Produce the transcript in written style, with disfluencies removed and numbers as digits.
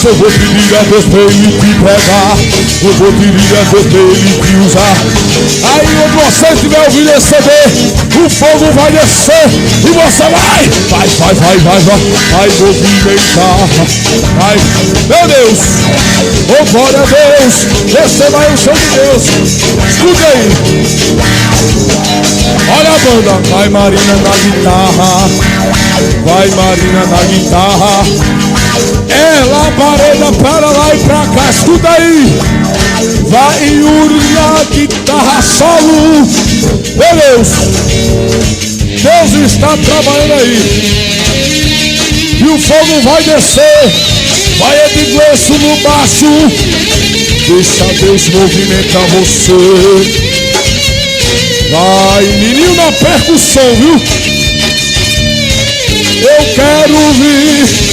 Eu vou pedir a Deus pra Ele te pegar. Eu vou pedir a Deus pra Ele te usar. Aí onde você estiver ouvindo esse CD, o fogo vai descer e você vai movimentar. Vai, meu Deus, oh glória a Deus, receba aí o show de Deus. Escuta aí. Olha a banda. Vai Marina na guitarra. Vai Marina na guitarra. Ela pareda para lá e pra cá. Escuta aí. Vai Yuri na guitarra solo. Meu Deus, Deus está trabalhando aí. E o fogo vai descer. Vai Edgleyson no baixo. Deixa Deus movimentar você. Vai menino na percussão, viu? Eu quero vir